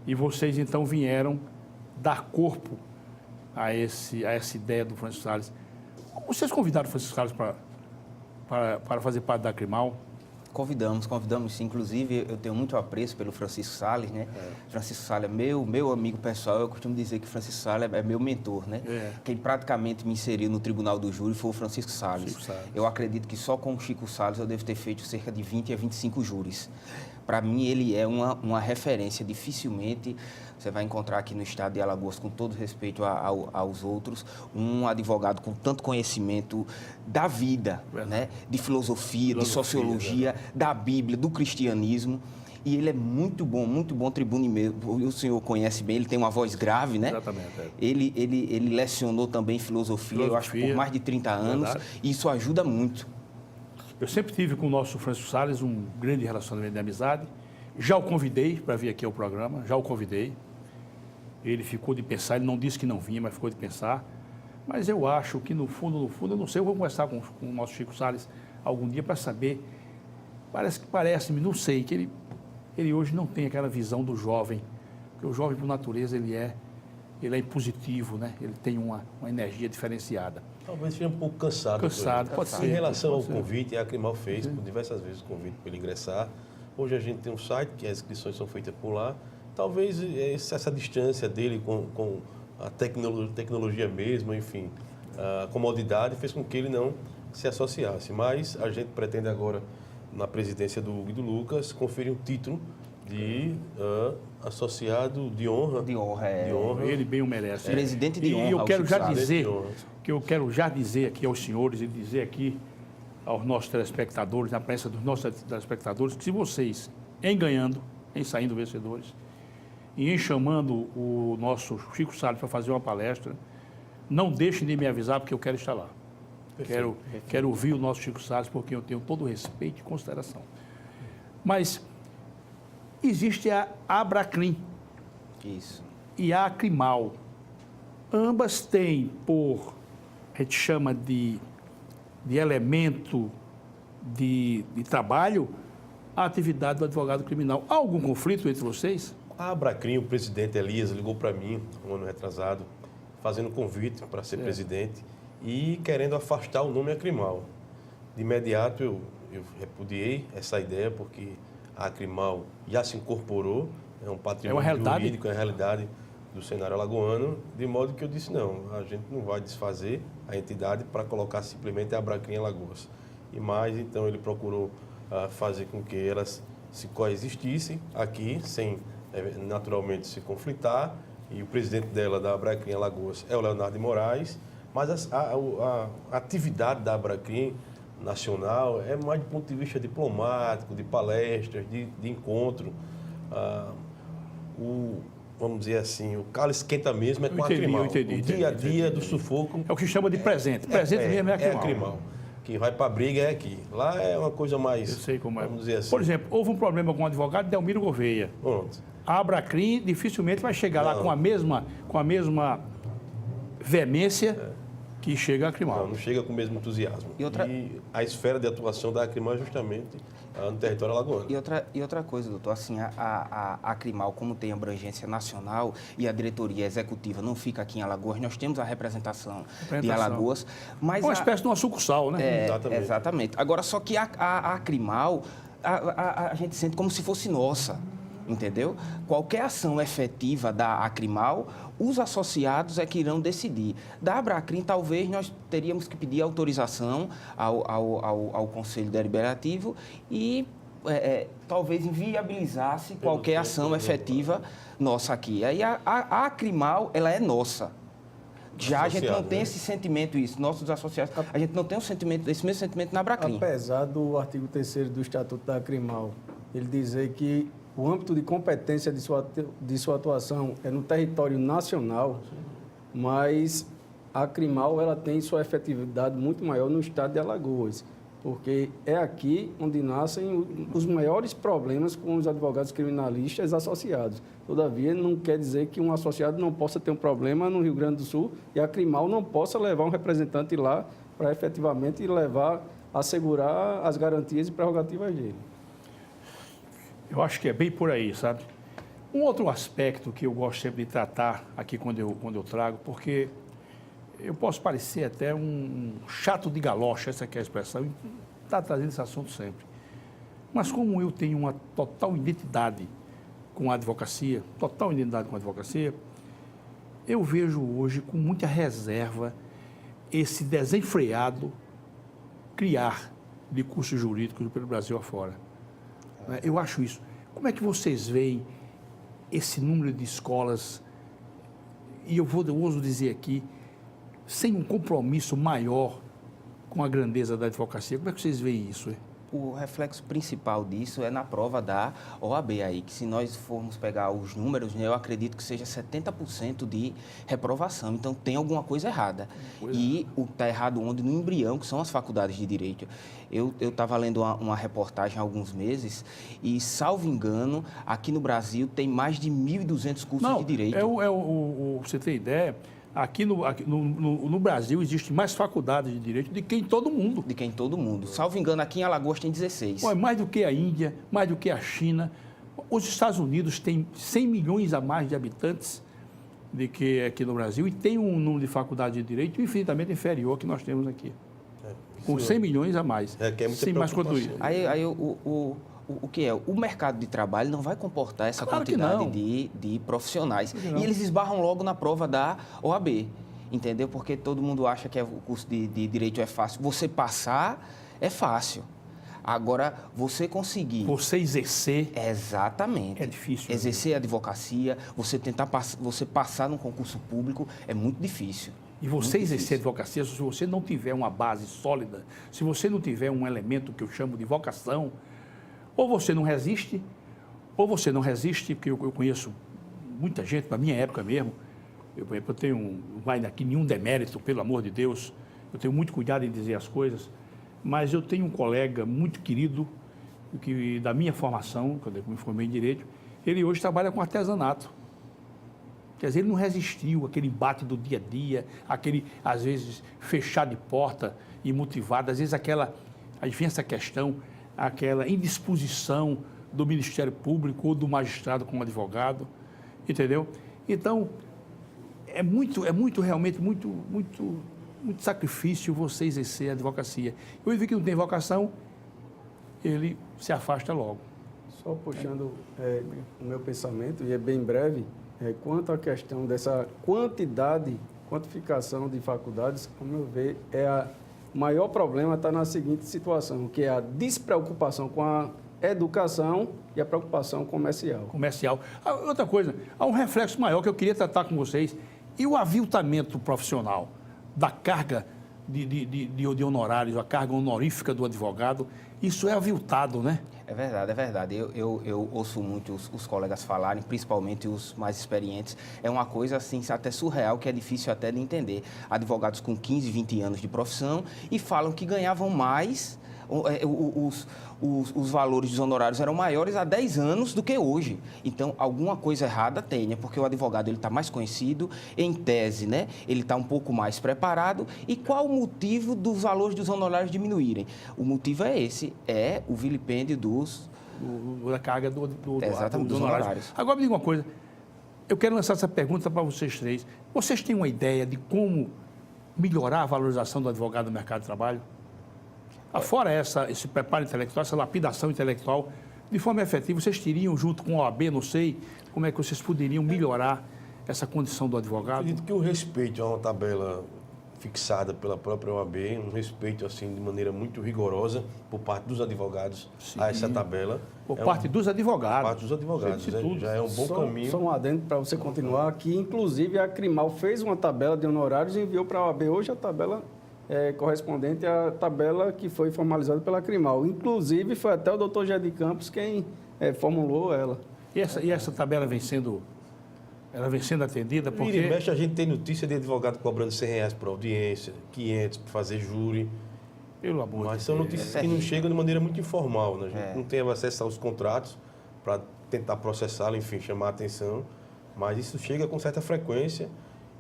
E vocês, então, vieram dar corpo a essa ideia do Francisco Salles. Vocês convidaram o Francisco Salles para fazer parte da Crimal? Convidamos sim. Inclusive, eu tenho muito apreço pelo Francisco Salles, né? Francisco Salles é meu amigo pessoal. Eu costumo dizer que Francisco Salles é meu mentor, né? Quem praticamente me inseriu no Tribunal do Júri foi o Francisco Salles. Eu acredito que só com o Chico Salles eu devo ter feito cerca de 20 a 25 júris. para mim, ele é uma referência. Dificilmente você vai encontrar aqui no estado de Alagoas, com todo respeito aos outros, um advogado com tanto conhecimento da vida, né? De filosofia, de sociologia, da Bíblia, do cristianismo. E ele é muito bom tribuno mesmo. O senhor conhece bem, ele tem uma voz grave, né? Exatamente. É. Ele lecionou também filosofia, eu acho que por mais de 30 anos, e isso ajuda muito. Eu sempre tive com o nosso Francisco Salles um grande relacionamento de amizade. Já o convidei para vir aqui ao programa, já o convidei. Ele ficou de pensar, ele não disse que não vinha, mas ficou de pensar. Mas eu acho que no fundo, eu não sei, eu vou conversar com o nosso Chico Salles algum dia para saber. Parece-me, não sei, que ele hoje não tem aquela visão do jovem. Porque o jovem, por natureza, ele é impositivo, né? Ele tem uma energia diferenciada. Talvez seja um pouco cansado. Cansado, pode ser. Em relação ao convite, a Acrimal fez por diversas vezes o convite para ele ingressar. Hoje a gente tem um site que as inscrições são feitas por lá. Talvez essa distância dele com a tecnologia mesmo, enfim, a comodidade fez com que ele não se associasse. Mas a gente pretende agora, na presidência do Hugo e do Lucas, conferir um título de associado de honra. De honra, Ele bem o merece. Presidente de honra. E eu quero já Chico Salles. dizer, que eu quero já dizer aqui aos senhores e dizer aqui aos nossos telespectadores, na presença dos nossos telespectadores, que se vocês, em ganhando, em saindo vencedores, e em chamando o nosso Chico Salles para fazer uma palestra, não deixem de me avisar, porque eu quero estar lá. Quero ouvir o nosso Chico Salles, porque eu tenho todo o respeito e consideração. Mas existe a Abracrim. Isso. E a Acrimal. Ambas têm a gente chama de elemento de trabalho, a atividade do advogado criminal. Há algum conflito entre vocês? A Abracrim, o presidente Elias, ligou para mim, um ano retrasado, fazendo convite para ser presidente e querendo afastar o nome Acrimal. De imediato, eu repudiei essa ideia, porque a Acrimal já se incorporou, é um patrimônio jurídico, é uma realidade do cenário alagoano, de modo que eu disse, não, a gente não vai desfazer a entidade para colocar simplesmente a Abracrim Alagoas. E mais, então, ele procurou fazer com que elas se coexistissem aqui, sem naturalmente se conflitar, e o presidente dela, da Abracrim Alagoas, é o Leonardo de Moraes, mas a atividade da Abracrim nacional é mais do ponto de vista diplomático, de palestras, de encontro. Vamos dizer assim, o calo esquenta mesmo é com a Acrimal. O dia a dia do sufoco... É o que chama de presente. Presente mesmo é Acrimal. É Acrimal. Quem vai para a briga é aqui. Lá é uma coisa mais... Eu sei como é. Vamos dizer assim. Por exemplo, houve um problema com o advogado Delmiro Gouveia. Pronto. A Abracrim dificilmente vai chegar lá com a mesma veemência que chega a Acrimal. Não chega com o mesmo entusiasmo. E a esfera de atuação da Acrimal é justamente no território alagoano. E outra coisa, doutor, assim, a Acrimal, como tem abrangência nacional e a diretoria executiva não fica aqui em Alagoas, nós temos a representação de Alagoas. Mas uma espécie de uma sucursal, né? Exatamente. Agora, só que a Acrimal, a gente sente como se fosse nossa. Entendeu? Qualquer ação efetiva da Acrimal, os associados é que irão decidir. Da Abracrim, talvez nós teríamos que pedir autorização ao Conselho Deliberativo e talvez inviabilizasse qualquer ação efetiva nossa aqui. Aí a Acrimal, ela é nossa. Já a gente não tem esse sentimento, nossos associados, a gente não tem esse mesmo sentimento na Abracrim. Apesar do artigo 3º do Estatuto da Acrimal, ele dizer que o âmbito de competência de sua atuação é no território nacional, mas a Acrimal ela tem sua efetividade muito maior no estado de Alagoas, porque é aqui onde nascem os maiores problemas com os advogados criminalistas associados. Todavia, não quer dizer que um associado não possa ter um problema no Rio Grande do Sul e a Acrimal não possa levar um representante lá para efetivamente assegurar as garantias e prerrogativas dele. Eu acho que é bem por aí, sabe? Um outro aspecto que eu gosto sempre de tratar aqui quando eu trago, porque eu posso parecer até um chato de galocha, essa que é a expressão, e está trazendo esse assunto sempre. Mas como eu tenho uma total identidade com a advocacia, eu vejo hoje com muita reserva esse desenfreado criar de cursos jurídicos pelo Brasil afora. Eu acho isso. Como é que vocês veem esse número de escolas, e eu ouso dizer aqui, sem um compromisso maior com a grandeza da advocacia? Como é que vocês veem isso? Hein? O reflexo principal disso é na prova da OAB aí, que se nós formos pegar os números, né, eu acredito que seja 70% de reprovação. Então, tem alguma coisa errada. E o está errado onde? No embrião, que são as faculdades de Direito. Eu estava lendo uma reportagem há alguns meses e, salvo engano, aqui no Brasil tem mais de 1.200 cursos de Direito. Você tem ideia? Aqui no Brasil existe mais faculdades de Direito do que em todo mundo. De que em todo mundo. Salvo engano, aqui em Alagoas tem 16. Ué, mais do que a Índia, mais do que a China. Os Estados Unidos têm 100 milhões a mais de habitantes do que aqui no Brasil e tem um número de faculdades de Direito infinitamente inferior ao que nós temos aqui. Com 100 milhões a mais. Que é muita sem mais quanto isso. Aí o que é? O mercado de trabalho não vai comportar essa quantidade de profissionais. E eles esbarram logo na prova da OAB, entendeu? Porque todo mundo acha que o curso de Direito é fácil. Você passar é fácil. Agora, você conseguir... Você exercer... Exatamente. É difícil. Exercer a advocacia, você tentar você passar num concurso público é muito difícil. E você exercer a advocacia, se você não tiver uma base sólida, se você não tiver um elemento que eu chamo de vocação, ou você não resiste, porque eu conheço muita gente, na minha época mesmo, eu tenho, não vai aqui nenhum demérito, pelo amor de Deus, eu tenho muito cuidado em dizer as coisas, mas eu tenho um colega muito querido, que da minha formação, quando eu me formei em Direito, ele hoje trabalha com artesanato. Quer dizer, ele não resistiu àquele embate do dia a dia, aquele, às vezes, fechar de porta e motivado, às vezes aí vem essa questão, aquela indisposição do Ministério Público ou do magistrado com o advogado, entendeu? Então, realmente muito sacrifício você exercer a advocacia. Eu vi que não tem vocação, ele se afasta logo. Só puxando o meu pensamento, e é bem breve, quanto à questão dessa quantificação de faculdades, ao meu ver, o maior problema está na seguinte situação, que é a despreocupação com a educação e a preocupação comercial. Outra coisa, há um reflexo maior que eu queria tratar com vocês, e o aviltamento profissional da carga de honorários, a carga honorífica do advogado, isso é aviltado, né? É verdade. Eu ouço muito os colegas falarem, principalmente os mais experientes. É uma coisa, assim, até surreal, que é difícil até de entender. Advogados com 15, 20 anos de profissão e falam que ganhavam mais, os valores dos honorários eram maiores há 10 anos do que hoje. Então, alguma coisa errada tem, né? Porque o advogado está mais conhecido, em tese, né? Ele está um pouco mais preparado. E qual o motivo dos valores dos honorários diminuírem? O motivo é esse, é o vilipêndio da carga dos honorários. Agora, me diga uma coisa. Eu quero lançar essa pergunta para vocês três. Vocês têm uma ideia de como melhorar a valorização do advogado no mercado de trabalho? Fora esse preparo intelectual, essa lapidação intelectual, de forma efetiva, vocês teriam, junto com a OAB, não sei, como é que vocês poderiam melhorar essa condição do advogado? Acredito que o respeito a uma tabela fixada pela própria OAB, um respeito, assim, de maneira muito rigorosa por parte dos advogados a essa tabela. Por parte dos advogados. Por parte dos advogados, já é um bom caminho. Só um adendo para você continuar, que inclusive a Crimal fez uma tabela de honorários e enviou para a OAB hoje a tabela correspondente à tabela que foi formalizada pela Crimal. Inclusive, foi até o doutor Jé de Campos quem formulou ela. E essa tabela vem sendo atendida porque... Vira e mexe, a gente tem notícia de advogado cobrando R$100 por audiência, 500 para fazer júri. Pelo amor de Deus. Mas são notícias que não chegam de maneira muito informal, né? A gente não tem acesso aos contratos para tentar processá-lo, enfim, chamar a atenção. Mas isso chega com certa frequência.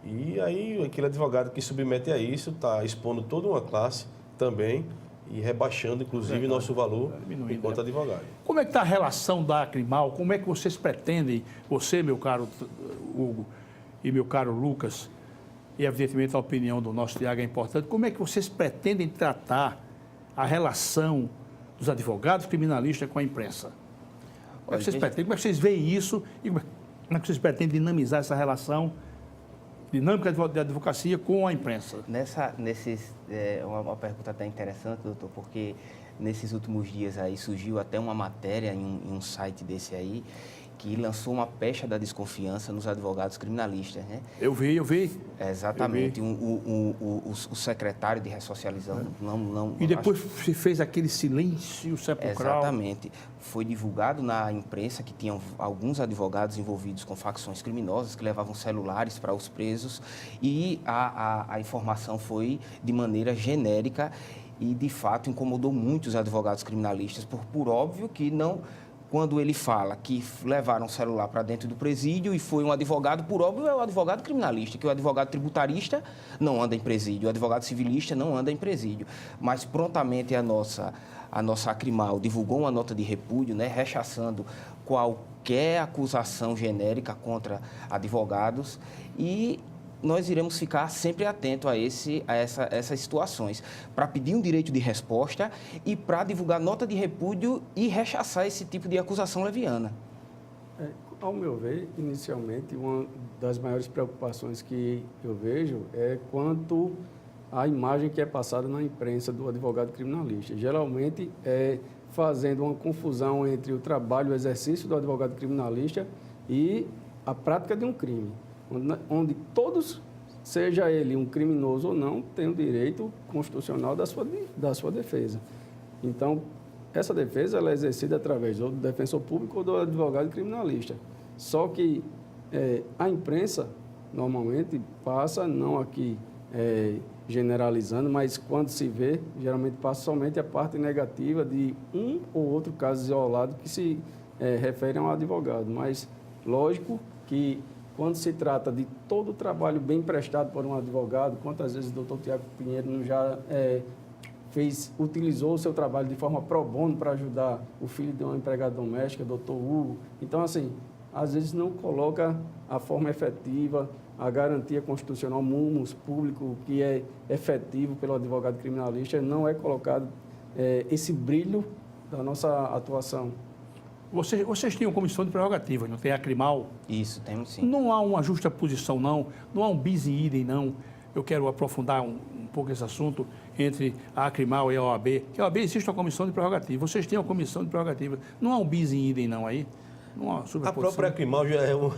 E aí, aquele advogado que submete a isso está expondo toda uma classe também e rebaixando, inclusive, nosso valor enquanto advogado. Como é que está a relação da Crimal? Como é que vocês pretendem, você, meu caro Hugo, e meu caro Lucas, e evidentemente a opinião do nosso Tiago é importante, como é que vocês pretendem tratar a relação dos advogados criminalistas com a imprensa? Como é que vocês pretendem? Como é que vocês veem isso? E como é que vocês pretendem dinamizar essa relação dinâmica de advocacia com a imprensa. Uma pergunta até interessante, doutor, porque nesses últimos dias aí surgiu até uma matéria em um site desse aí, que lançou uma pecha da desconfiança nos advogados criminalistas, né? Eu vi. Exatamente. O secretário de ressocialização não... E depois se fez aquele silêncio sepulcral. Exatamente. Foi divulgado na imprensa que tinham alguns advogados envolvidos com facções criminosas que levavam celulares para os presos e a informação foi de maneira genérica e, de fato, incomodou muito os advogados criminalistas, por óbvio que não... Quando ele fala que levaram o celular para dentro do presídio e foi um advogado, por óbvio, é o advogado criminalista, que o advogado tributarista não anda em presídio, o advogado civilista não anda em presídio. Mas prontamente a nossa Acrimal divulgou uma nota de repúdio, né, rechaçando qualquer acusação genérica contra advogados e nós iremos ficar sempre atentos a essas situações, para pedir um direito de resposta e para divulgar nota de repúdio e rechaçar esse tipo de acusação leviana. Ao meu ver, inicialmente, uma das maiores preocupações que eu vejo é quanto à imagem que é passada na imprensa do advogado criminalista. Geralmente, fazendo uma confusão entre o trabalho e o exercício do advogado criminalista e a prática de um crime. Onde todos, seja ele um criminoso ou não, têm o direito constitucional da sua defesa. Então, essa defesa ela é exercida através ou do defensor público ou do advogado criminalista. Só que a imprensa, normalmente, passa, não aqui generalizando, mas quando se vê, geralmente passa somente a parte negativa de um ou outro caso isolado que se refere a um advogado. Mas, lógico que quando se trata de todo o trabalho bem prestado por um advogado, quantas vezes o doutor Tiago Pinheiro já utilizou o seu trabalho de forma pro bono para ajudar o filho de uma empregada doméstica, doutor Hugo. Então, assim, às vezes não coloca a forma efetiva, a garantia constitucional, munus público, que é efetivo pelo advogado criminalista, não é colocado esse brilho da nossa atuação. Vocês tinham comissão de prerrogativas, não tem a Acrimal? Isso, temos sim. Não há uma justa posição, não há um bis in idem, não. Eu quero aprofundar um pouco esse assunto entre a Acrimal e a OAB. Que a OAB existe uma comissão de prerrogativas, vocês têm uma comissão de prerrogativas. Não há um bis in idem, não, aí? Não há a própria Acrimal já é uma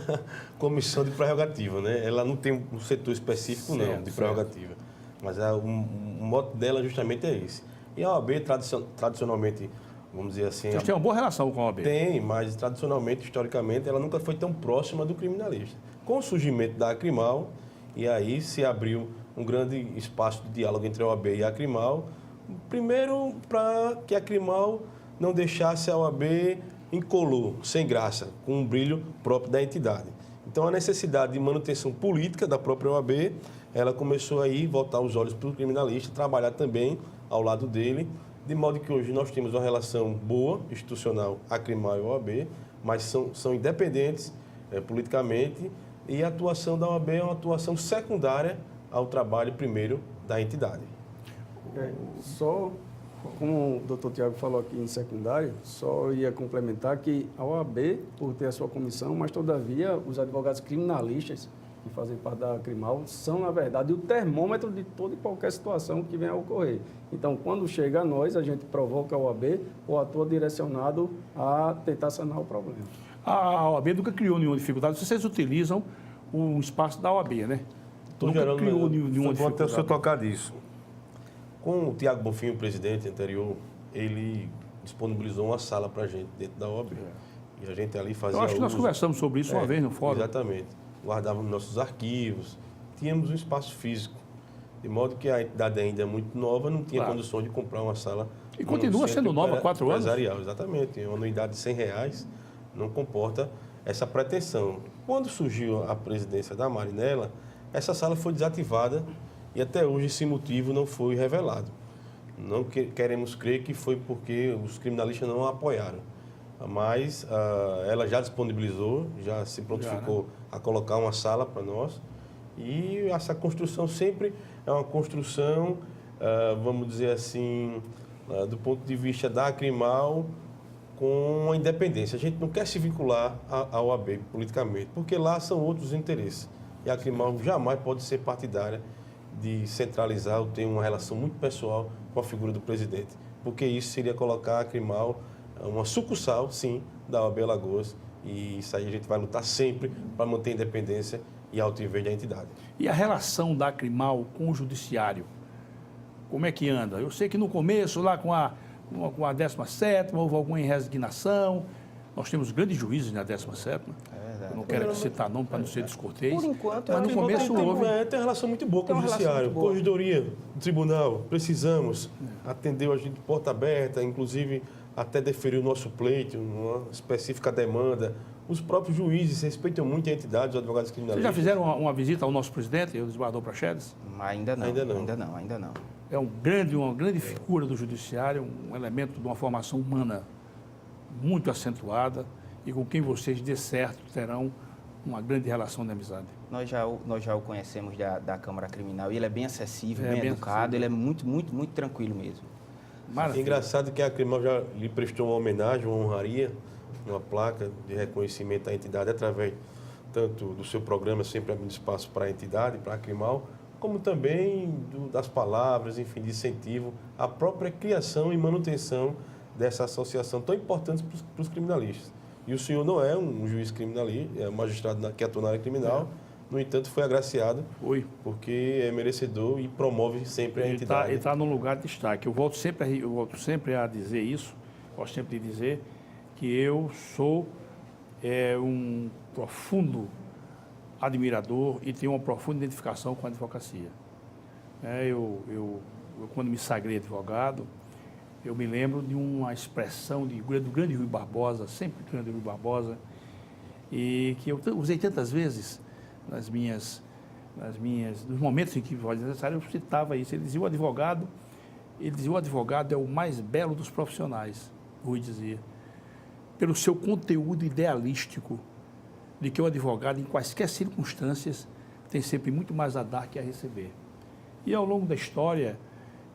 comissão de prerrogativa, né? Ela não tem um setor específico, certo, não, de prerrogativa. Mas o modo dela justamente é esse. E a OAB, tradicionalmente, vamos dizer assim... Vocês têm uma boa relação com a OAB? Tem, mas tradicionalmente, historicamente, ela nunca foi tão próxima do criminalista. Com o surgimento da Acrimal, e aí se abriu um grande espaço de diálogo entre a OAB e a Acrimal, primeiro para que a Acrimal não deixasse a OAB incolor, sem graça, com um brilho próprio da entidade. Então, a necessidade de manutenção política da própria OAB, ela começou aí a voltar os olhos para o criminalista, trabalhar também ao lado dele, de modo que hoje nós temos uma relação boa, institucional, Acrimal e OAB, mas são independentes politicamente, e a atuação da OAB é uma atuação secundária ao trabalho primeiro da entidade. Só, como o doutor Tiago falou aqui em secundário, só ia complementar que a OAB, por ter a sua comissão, mas todavia os advogados criminalistas que fazem parte da Acrimal são, na verdade, o termômetro de toda e qualquer situação que venha a ocorrer. Então, quando chega a nós, a gente provoca a OAB ou atua direcionado a tentar sanar o problema. A OAB nunca criou nenhuma dificuldade. Vocês utilizam o espaço da OAB, né? Nunca criou nenhuma dificuldade. Vou até você tocar disso. Com o Tiago Bonfim, o presidente anterior, ele disponibilizou uma sala para a gente dentro da OAB. E a gente ali fazia Eu acho que nós conversamos sobre isso uma vez no fórum. Exatamente. Guardávamos nossos arquivos, tínhamos um espaço físico. De modo que a entidade ainda é muito nova, não tinha condições de comprar uma sala. E continua sendo nova há 4 anos? Empresarial, exatamente. Uma anuidade de R$100 não comporta essa pretensão. Quando surgiu a presidência da Marinella, essa sala foi desativada e até hoje esse motivo não foi revelado. Não queremos crer que foi porque os criminalistas não a apoiaram. Mas ela já disponibilizou, já se prontificou a colocar uma sala para nós. E essa construção sempre é uma construção, vamos dizer assim, do ponto de vista da Acrimal, com a independência. A gente não quer se vincular à OAB politicamente, porque lá são outros interesses. E a Crimal jamais pode ser partidária de centralizar ou ter uma relação muito pessoal com a figura do presidente, porque isso seria colocar a Crimal uma sucursal, sim, da OAB Alagoas, e isso aí a gente vai lutar sempre para manter a independência e altivez da entidade. E a relação da Crimal com o judiciário? Como é que anda? Eu sei que no começo, lá com a 17ª, houve alguma resignação. Nós temos grandes juízes na 17ª. Eu não quero citar nome para não ser descortês. Por enquanto, mas no começo houve. Tem uma relação muito boa com o judiciário. Corregedoria, tribunal, precisamos. Atendeu a gente de porta aberta, inclusive até deferiu o nosso pleito, uma específica demanda. Os próprios juízes respeitam muito a entidade, os advogados criminalistas. Vocês já fizeram uma visita ao nosso presidente, o desembargador Praxedes? Ainda não. É uma grande figura do judiciário, um elemento de uma formação humana muito acentuada e com quem vocês, de certo, terão uma grande relação de amizade. Nós já o conhecemos da Câmara Criminal e ele é bem acessível, bem educado, ele é muito, muito, muito tranquilo mesmo. É engraçado que a Crimal já lhe prestou uma homenagem, uma honraria, uma placa de reconhecimento à entidade através tanto do seu programa, sempre abrindo espaço para a entidade, para a Crimal, como também das palavras, enfim, de incentivo à própria criação e manutenção dessa associação tão importante para os criminalistas. E o senhor não é um juiz criminalista, é um magistrado que atua na área criminal, no entanto foi agraciado, porque é merecedor e promove sempre a entidade. Ele está num lugar de destaque. Eu volto sempre a dizer isso, gosto sempre de dizer que eu sou um profundo admirador e tenho uma profunda identificação com a advocacia. Eu quando me sagrei advogado, eu me lembro de uma expressão do grande Rui Barbosa, sempre grande Rui Barbosa, e que eu usei tantas vezes nos momentos em que foi necessário, eu citava isso. Ele dizia, o advogado é o mais belo dos profissionais, Rui dizia, pelo seu conteúdo idealístico, de que o advogado, em quaisquer circunstâncias, tem sempre muito mais a dar que a receber. E ao longo da história,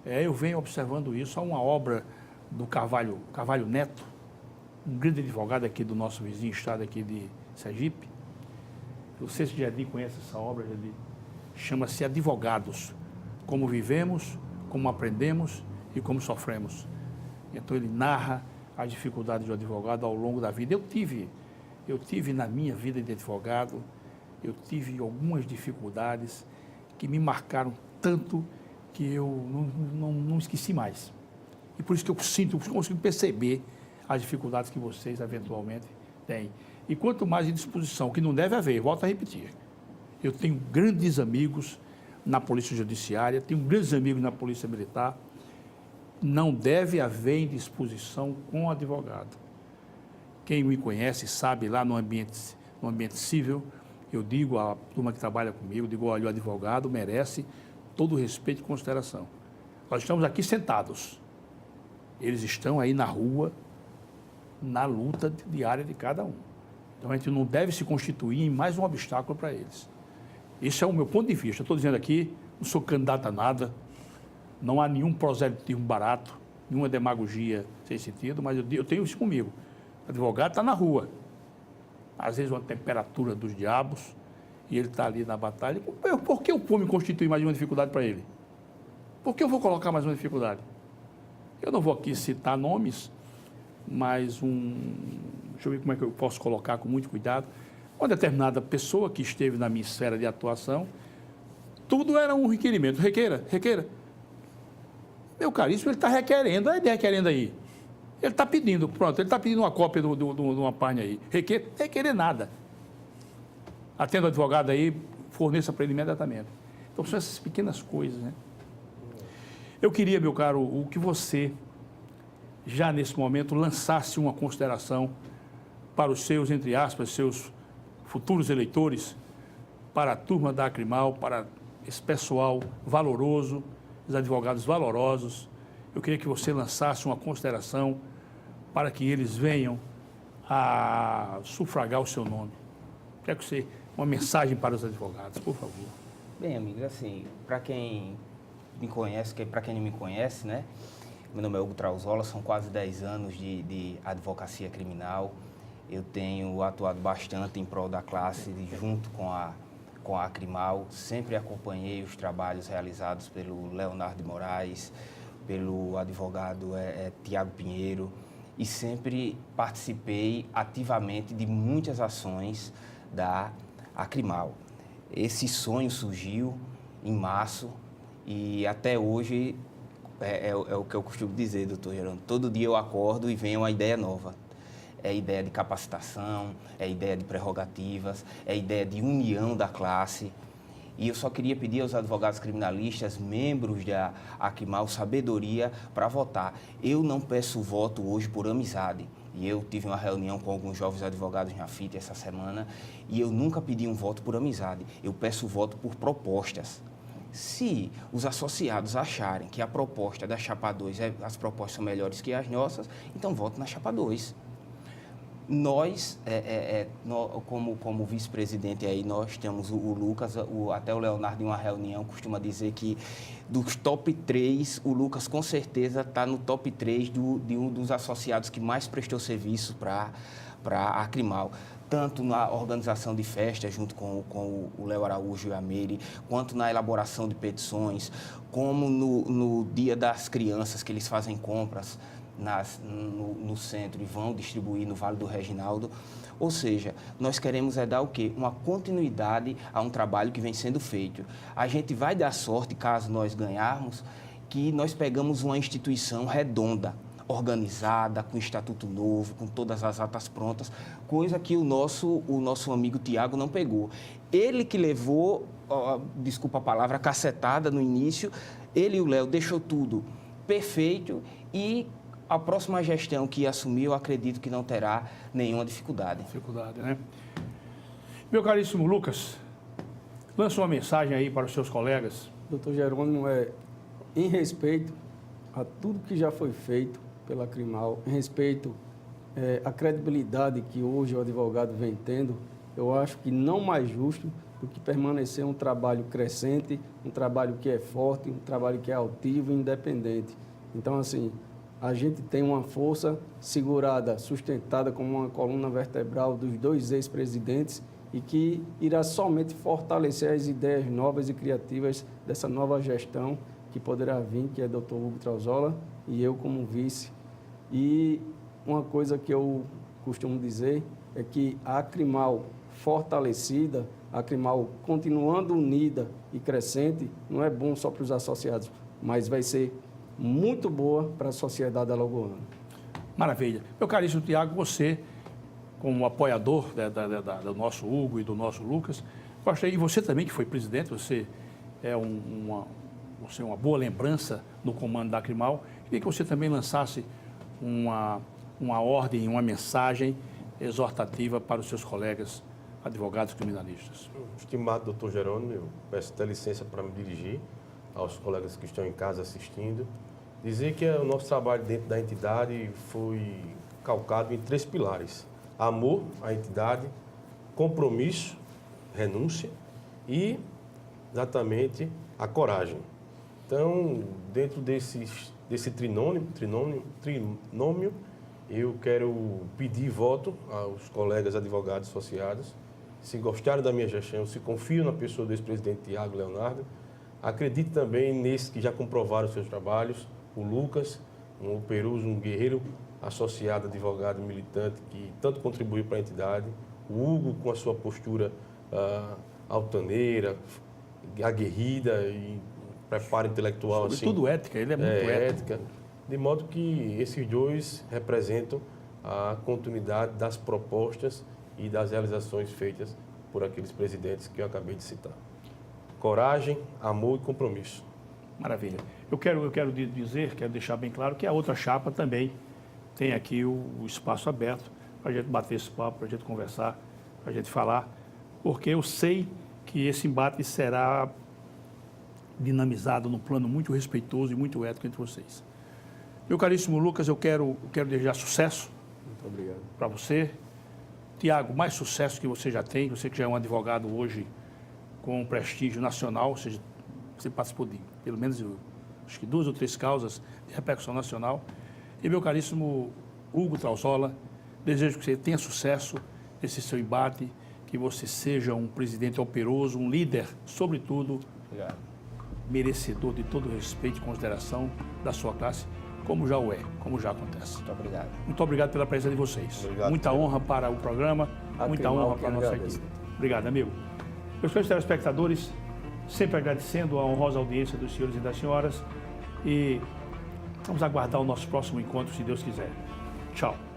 eu venho observando isso. Há uma obra do Carvalho Neto, um grande advogado aqui do nosso vizinho estado aqui de Sergipe. Não sei se Jardim conhece essa obra, Jardim. Chama-se Advogados, como vivemos, como aprendemos e como sofremos. Então ele narra as dificuldades do advogado ao longo da vida. Eu tive na minha vida de advogado, eu tive algumas dificuldades que me marcaram tanto que eu não esqueci mais. E por isso que eu consigo perceber as dificuldades que vocês eventualmente têm. E quanto mais em disposição, que não deve haver, volto a repetir, eu tenho grandes amigos na Polícia Judiciária, tenho grandes amigos na Polícia Militar, não deve haver indisposição com o advogado. Quem me conhece sabe, lá no ambiente civil, eu digo à turma que trabalha comigo, digo, olha, o advogado merece todo o respeito e consideração. Nós estamos aqui sentados, eles estão aí na rua, na luta diária de cada um. Então a gente não deve se constituir em mais um obstáculo para eles. Esse é o meu ponto de vista. Estou dizendo aqui, não sou candidato a nada, não há nenhum proselitismo barato, nenhuma demagogia sem sentido, mas eu tenho isso comigo. O advogado está na rua, às vezes uma temperatura dos diabos, e ele está ali na batalha. Por que eu vou me constituir mais uma dificuldade para ele? Por que eu vou colocar mais uma dificuldade? Eu não vou aqui citar nomes, mas deixa eu ver como é que eu posso colocar com muito cuidado. Uma determinada pessoa que esteve na minha esfera de atuação, tudo era um requerimento. Requeira. Meu caríssimo, ele está requerendo, olha ele requerendo aí. Ele está pedindo, pronto, ele está pedindo uma cópia de uma página aí. Requerer nada. Atenda o advogado aí, forneça para ele imediatamente. Então, são essas pequenas coisas, né? Eu queria, meu caro, o que você, já nesse momento, lançasse uma consideração para os seus, entre aspas, seus futuros eleitores, para a turma da Acrimal, para esse pessoal valoroso, os advogados valorosos. Eu queria que você lançasse uma consideração para que eles venham a sufragar o seu nome. Quero que você, uma mensagem para os advogados, por favor. Bem, amigos, assim, para quem me conhece, para quem não me conhece, né? Meu nome é Hugo Trauzola, são quase 10 anos de advocacia criminal. Eu tenho atuado bastante em prol da classe, junto com com a Acrimal, sempre acompanhei os trabalhos realizados pelo Leonardo de Moraes, pelo advogado Tiago Pinheiro, e sempre participei ativamente de muitas ações da Acrimal. Esse sonho surgiu em março e até hoje é o que eu costumo dizer, doutor Gerônimo, todo dia eu acordo e vem uma ideia nova. É ideia de capacitação, é ideia de prerrogativas, é ideia de união da classe. E eu só queria pedir aos advogados criminalistas, membros da Acrimal, sabedoria para votar. Eu não peço voto hoje por amizade. E eu tive uma reunião com alguns jovens advogados na FIT essa semana e eu nunca pedi um voto por amizade. Eu peço voto por propostas. Se os associados acharem que a proposta da Chapa 2, as propostas são melhores que as nossas, então voto na Chapa 2. Nós, como vice-presidente aí, nós temos o Lucas, até o Leonardo em uma reunião costuma dizer que dos top 3, o Lucas com certeza está no top 3 de um dos associados que mais prestou serviço para a Acrimal. Tanto na organização de festas, junto com o Léo Araújo e a Meire, quanto na elaboração de como no Dia das Crianças, que eles fazem compras no centro e vão distribuir no Vale do Reginaldo. Ou seja, nós queremos dar o quê? Uma continuidade a um trabalho que vem sendo feito. A gente vai dar sorte, caso nós ganharmos, que nós pegamos uma instituição redonda, organizada, com estatuto novo, com todas as atas prontas, coisa que o nosso amigo Tiago não pegou. Ele que levou, desculpa a palavra, cacetada no início, ele e o Léo deixou tudo perfeito e a próxima gestão que assumir, eu acredito que não terá nenhuma dificuldade. Né? Meu caríssimo Lucas, lança uma mensagem aí para os seus colegas. Doutor Jerônimo, em respeito a tudo que já foi feito pela Acrimal, em respeito à credibilidade que hoje o advogado vem tendo, eu acho que não mais justo do que permanecer um trabalho crescente, um trabalho que é forte, um trabalho que é altivo e independente. Então, assim, a gente tem uma força segurada, sustentada como uma coluna vertebral dos 2 ex-presidentes e que irá somente fortalecer as ideias novas e criativas dessa nova gestão que poderá vir, que é Dr. Hugo Trauzola e eu como vice. E uma coisa que eu costumo dizer é que a Acrimal fortalecida, a Acrimal continuando unida e crescente, não é bom só para os associados, mas vai ser muito boa para a sociedade alagoana. Maravilha. Meu caríssimo Tiago, você, como apoiador do nosso Hugo e do nosso Lucas, gostaria, e você também, que foi presidente, você é uma boa lembrança no comando da Acrimal, queria que você também lançasse uma ordem, uma mensagem exortativa para os seus colegas advogados criminalistas. Estimado doutor Jerônimo, eu peço até licença para me dirigir aos colegas que estão em casa assistindo, dizer que o nosso trabalho dentro da entidade foi calcado em 3 pilares: amor à entidade, compromisso, renúncia e, exatamente, a coragem. Então, dentro desse trinômio, eu quero pedir voto aos colegas advogados associados. Se gostarem da minha gestão, se confiam na pessoa do ex-presidente Tiago Leonardo, acredito também nesses que já comprovaram seus trabalhos, o Lucas, um Peruso, um guerreiro associado, advogado, militante, que tanto contribuiu para a entidade, o Hugo com a sua postura altaneira, aguerrida e preparo intelectual. Sobretudo assim, ética, ele é muito ético. De modo que esses 2 representam a continuidade das propostas e das realizações feitas por aqueles presidentes que eu acabei de citar. Coragem, amor e compromisso. Maravilha. Eu quero deixar bem claro que a outra chapa também tem aqui o espaço aberto para a gente bater esse papo, para a gente conversar, para a gente falar, porque eu sei que esse embate será dinamizado num plano muito respeitoso e muito ético entre vocês. Meu caríssimo Lucas, eu quero desejar sucesso. Muito obrigado. Para você. Tiago, mais sucesso que você já tem, você que já é um advogado hoje com prestígio nacional, ou seja, você participou de pelo menos acho que 2 ou 3 causas de repercussão nacional. E meu caríssimo Hugo Trauzola, desejo que você tenha sucesso nesse seu embate, que você seja um presidente operoso, um líder, sobretudo, Obrigado. merecedor de todo o respeito e consideração da sua classe, como já o é, como já acontece. Muito obrigado. Muito obrigado pela presença de vocês. Obrigado, Muita Pedro. honra para o programa, muita Acrimal, honra que para a nossa agradeço. equipe. Obrigado, amigo. Meus queridos telespectadores, sempre agradecendo a honrosa audiência dos senhores e das senhoras e vamos aguardar o nosso próximo encontro, se Deus quiser. Tchau.